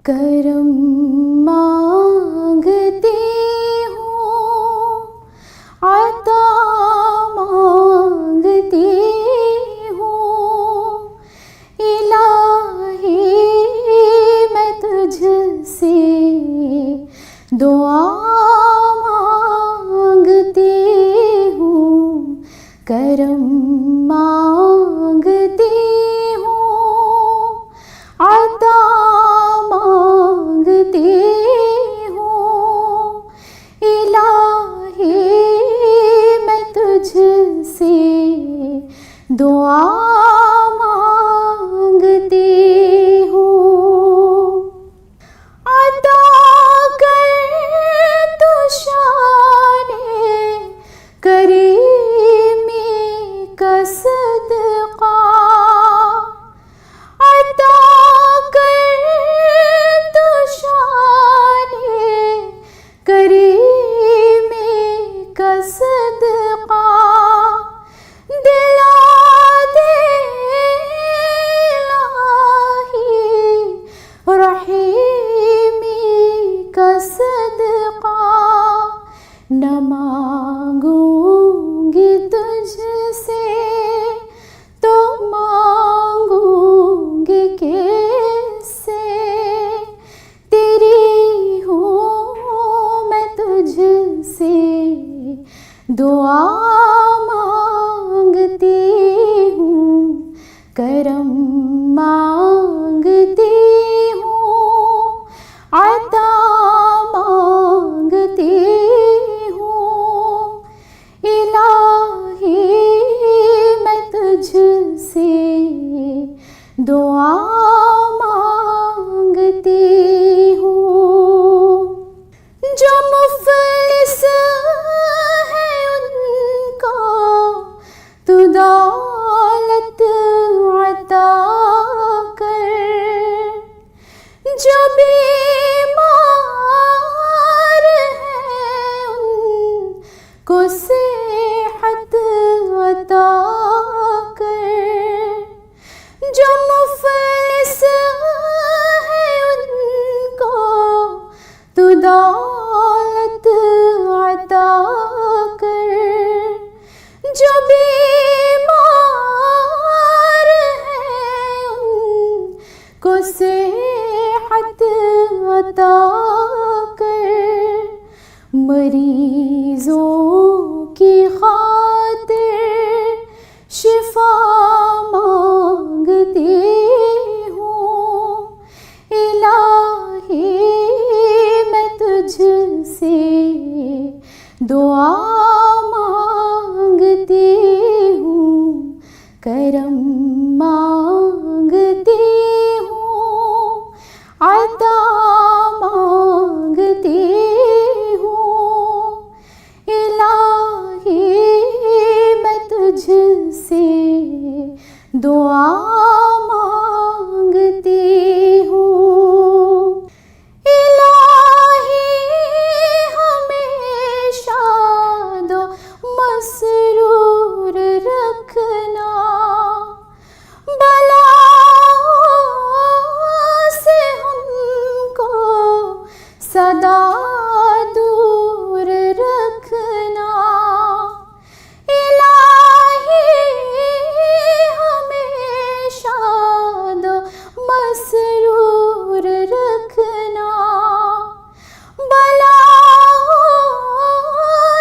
करम मांगती हूँ, आता मांगती हूँ, इलाही मैं तुझसे दुआ मांगती हूँ, करम मांगती हूँ, आता मांगती हूँ, इलाही मैं तुझसे दुआ मांगती हूँ। अता कर तू शाने करीमी का सदका, अता कर तू शाने करीमी का सदका, दिला दे इलाही रहीमी का सदका, न मांगूंगी तुझसे तो मांगूंगी किससे, तेरी हूँ मैं तुझसे दुआ मांगती हूँ, करम मांगती हूँ, आता मांगती हूँ, इलाही मैं तुझसे दुआ मांगती हूँ। जो मुफलिस है उनको तू दौलत अता कर, जो बीमार है उनको सेहत अता कर, जो मुफलिस है उनको तू दौलत अता कर, जो बीमार है उनको सेहत अता कर, मरीजों की खातिर शिफा मांगती हूँ, इलाही मैं तुझसे दुआ मांगती हूँ, करम मांगती हूँ, अता मांगती हूँ, इलाही मैं तुझसे दुआ मांगती हूँ। इलाही हमेशा दो मसरूर रखना, बलाओं से हमको सदा दूर रखना, इलाही हमेशा दो मसरूर रखना, बलाओं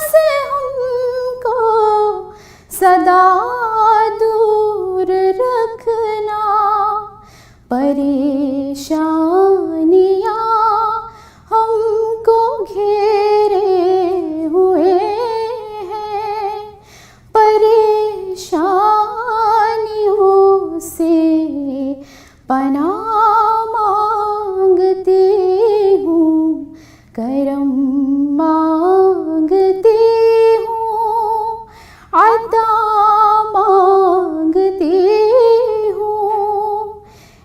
से हमको सदा दूर रखना, परेशानियाँ हमको घेरे हुए हैं, परेशानियों से पनाह मांगती हूँ, करम मांगती हूँ, अता मांगती हूँ,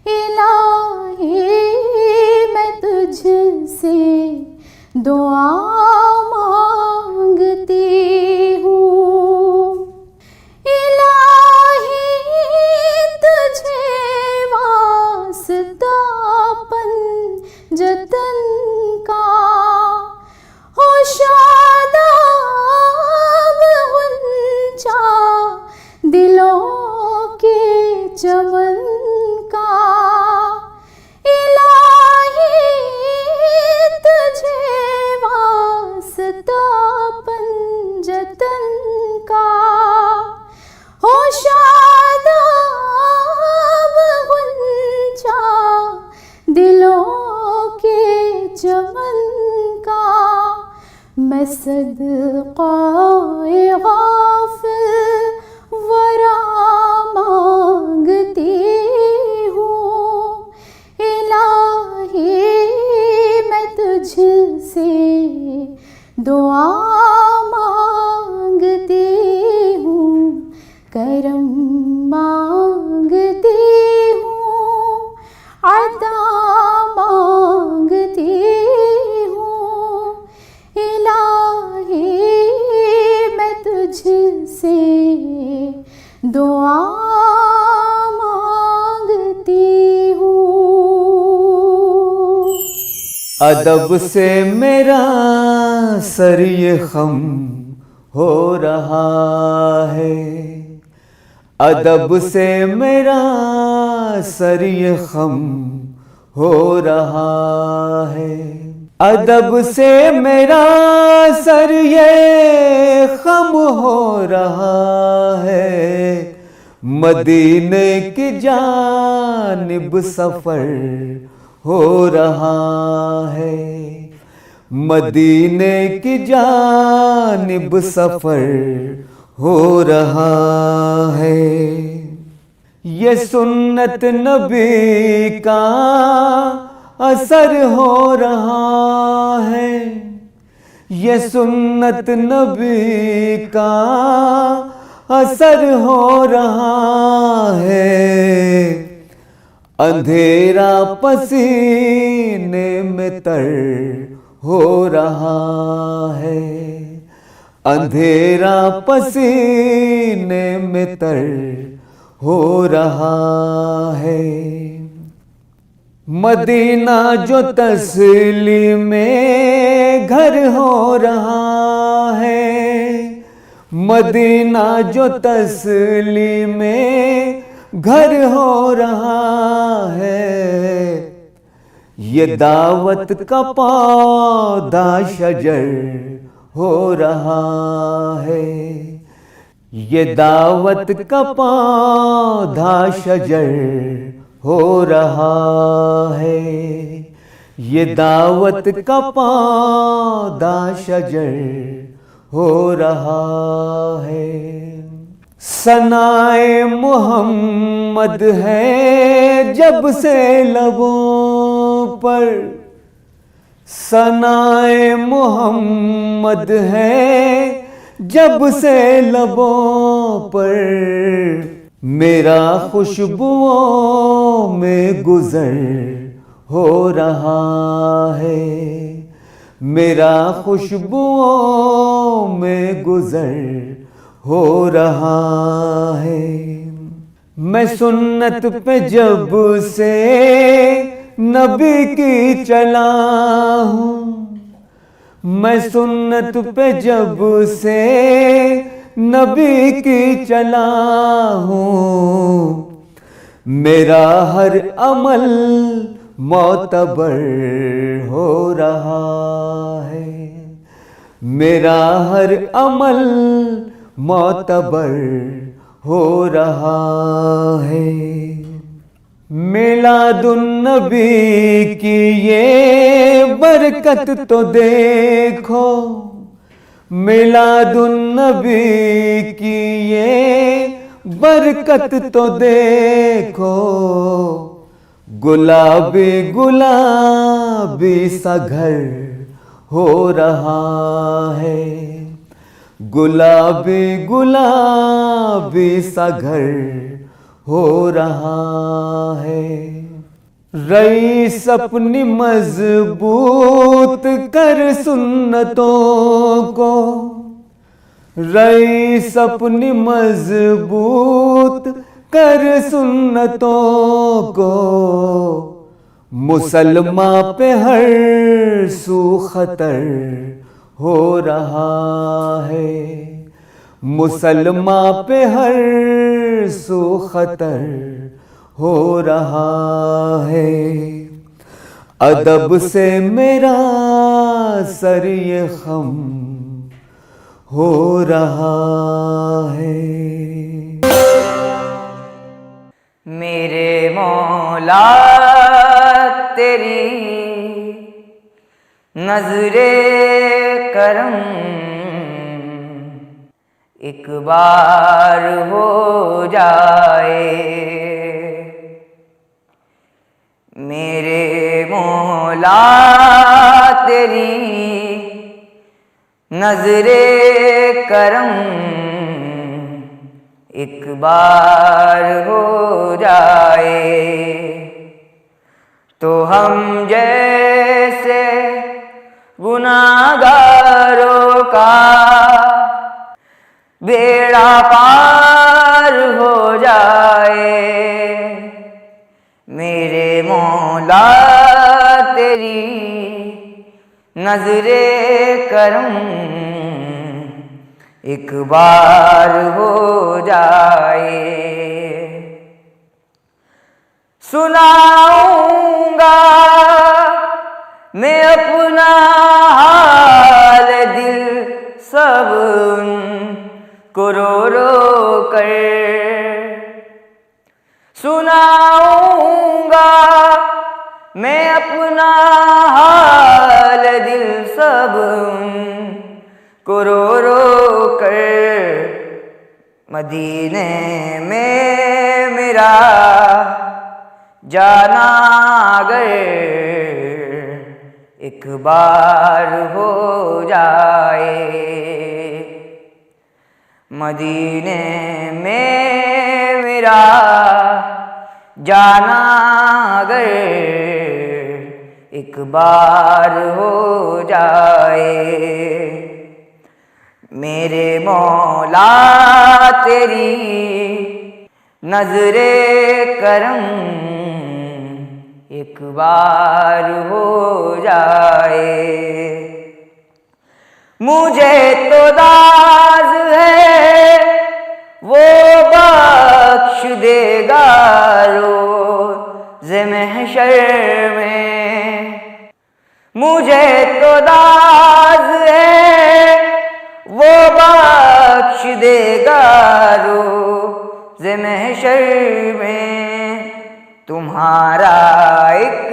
इलाही मैं तुझसे दुआ मांगती हूँ। इलाही तुझे वास्तापन जतन का हो शादाब गुंजा दिलों के चमन का इलाही तुझे वास्ता पंजतन का हो शादाब गुंजा दिलों के चमन का मैं सदक़ाए गाफ़िल वरा मांगती हूँ इलाही मैं तुझसे दुआ मांगती हूँ करम मांगती हूँ अता मांगती हूँ इलाही मैं तुझसे दुआ मांगती हूँ। अदब से मेरा सर ये खम हो रहा है, अदब से मेरा सर ये खम हो रहा है, अदब से मेरा सर ये खम हो रहा है, मदीने की जानिब सफर हो रहा है, मदीने की जानिब सफर हो रहा है। ये सुन्नत नबी का असर हो रहा है, ये सुन्नत नबी का असर हो रहा है, अंधेरा पसीने में तर हो रहा है, अंधेरा पसीने में तर हो रहा है। मदीना जो तस्लीमे घर हो रहा है, मदीना जो तस्लीमे घर हो रहा है, ये दावत का पौधा शजर हो रहा है, ये दावत का पौधा शजर हो रहा है, ये दावत का पौधा शजर हो रहा है। सनाए मोहम्मद है जब से लबों पर, सनाए मोहम्मद है जब से लबों पर, मेरा खुशबुओं में गुजर हो रहा है, मेरा खुशबुओं में गुजर हो रहा है। मैं सुन्नत पे जब से नबी की चला हूँ, मैं सुन्नत पे जब से नबी की चला हूँ, मेरा हर अमल मोतबर हो रहा है, मेरा हर अमल मोतबर हो रहा है। मिलादुन्नबी की ये बरकत तो देखो, मिलादुन्नबी की ये बरकत तो देखो, गुलाबी गुलाबी सा घर हो रहा है, गुलाबी गुलाबी सा घर हो रहा है। रईस अपनी मजबूत कर सुन्नतों को, रईस अपनी मजबूत कर सुन्नतों को, मुसलमान पे हर सू खतर हो रहा है, मुसलमान पे हर सू खतर हो रहा है। अदब से मेरा सर ये खम हो रहा है। मेरे मौला तेरी नजरे करम एक बार हो जाए। मेरे मौला तेरी नजरे करम एक बार हो जाए, तो हम जैसे गुनाहगारों का बेड़ा पार हो जाए। मेरे मौला तेरी नजरे करम एक बार हो जाए। सुनाऊंगा मैं अपना हाल दिल सब को रो रो कर, सुनाऊंगा मैं अपना हाल दिल सब को रो रो कर। मदीने में मेरा जाना अगर एक बार हो जाए, मदीने में मेरा जाना अगर एक बार हो जाए। मेरे मौला तेरी नजरे करम एक बार हो जाए। मुझे तो दाज है वो बख्श देगा रोज़े महशर में। मुझे तो दाज है वो बख्श देगा रोज़े महशर में। तुम्हारा एक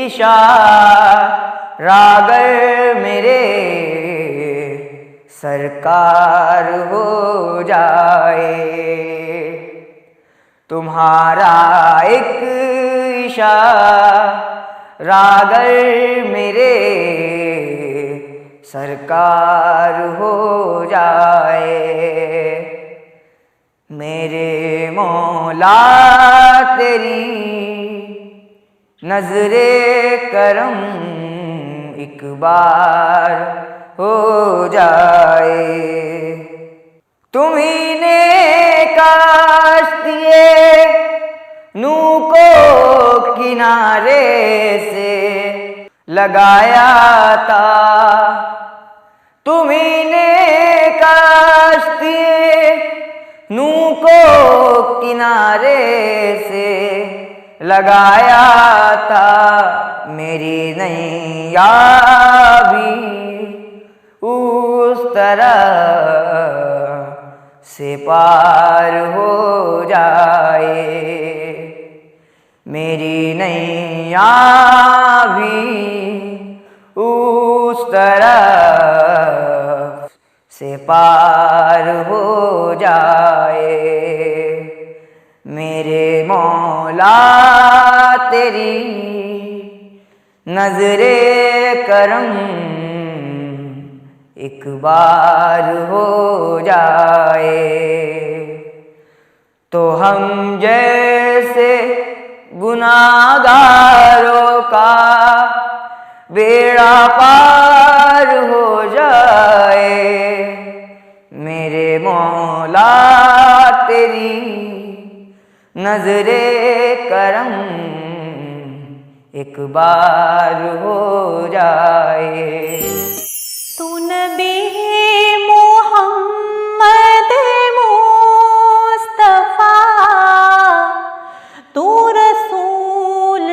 इशारा अगर मेरे सरकार हो जाए, तुम्हारा एक इशारा अगर मेरे सरकार हो जाए। मेरे मौला तेरी नजरे करम एक बार हो जाए। तुम्ही ने काश्तिए नू को किनारे से लगाया था, तुम्ही ने काश्तिए नू को किनारे से लगाया था। मेरी नैया भी उस तरह से पार हो जाए। मेरी नैया भी उस तरह से पार हो जाए। मेरे मौला तेरी नजरे करम एक बार हो जाए, तो हम जैसे गुनाहगारों का बेड़ा पार हो जाए। मेरे मौला तेरी नजरे करम एक बार हो जाए। तू नबी मोहम्मद मुस्तफा, तू रसूल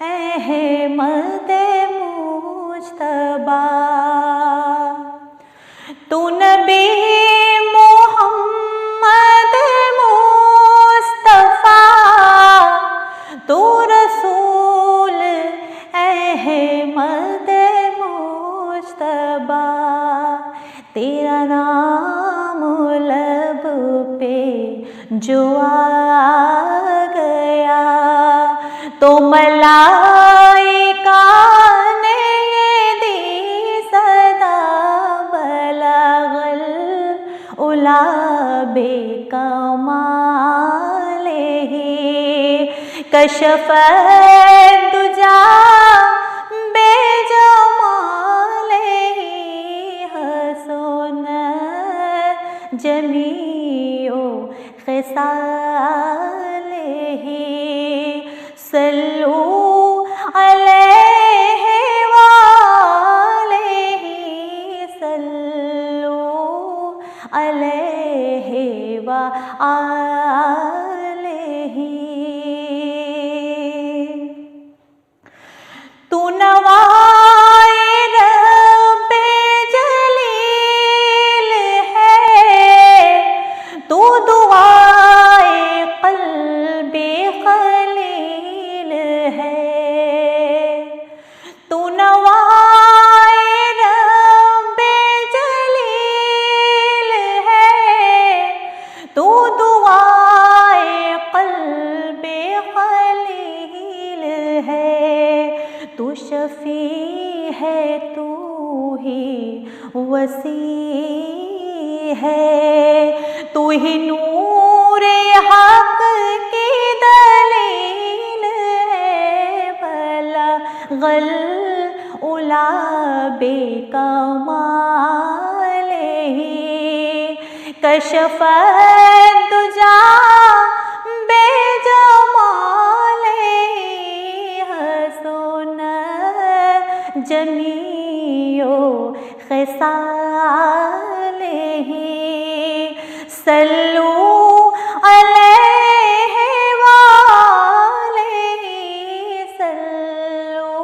अहमद मुज्तबा। तू नबी मोहम्मद मुस्तफा, तू रसूल अहमद मुज्तबा। तेरा नाम लब पे जो आ गया तो मलाइका ने ये दी सदा, बलगल उला बेकमाल ही कशफ दुजा बेजमाल ही हसन जमीओ खिसाल ही। सल्लू अलैहि वालैहि, सल्लू अलैहि वालैहि। तू नवाए रब्बे जलील है, तू दुआए क़ल्बे ख़लील है। तू नवाए रब्बे जलील है, तू दुआए क़ल्बे ख़लील है। तू शफ़ी है, तू ही वसी है, तू ही नूरे हक़ की दलील है। बलगल उला बेकमाल ही कशफ दुजा बेजमाल ही हसन जमीओ खिसाल ही। सल्लू अलैहि वालैहि, सल्लू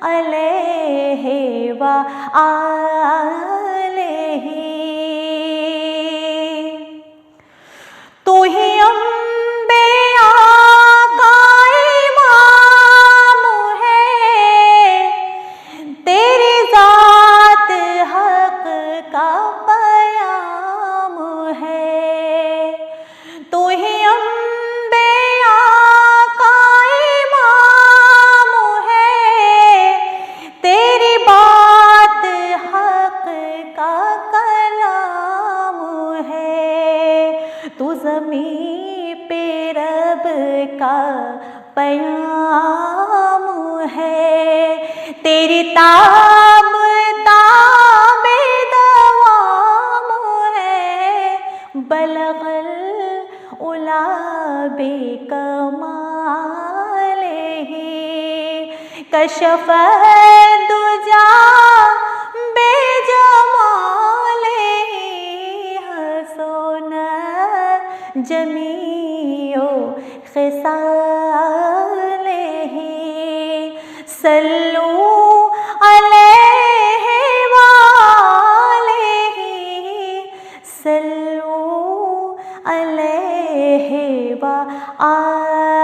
अलैहि वालैहि। तू ही अम्बिया का इमाम है, तेरी ज़ात हक़ का पयाम है। तू ही अम्बिया का इमाम है, तेरी बात हक़ का कलाम है। तू ज़मीं पे रब का पयाम है, तेरी ताब ताबे दवाम है। बलगल उला बेकमाल ही कशफ दुजा बेजमाल ही हसन जमीओ खिसाल ही। सल्लू अलैहि वालैहि, सल्लू अलैहि वालैहि।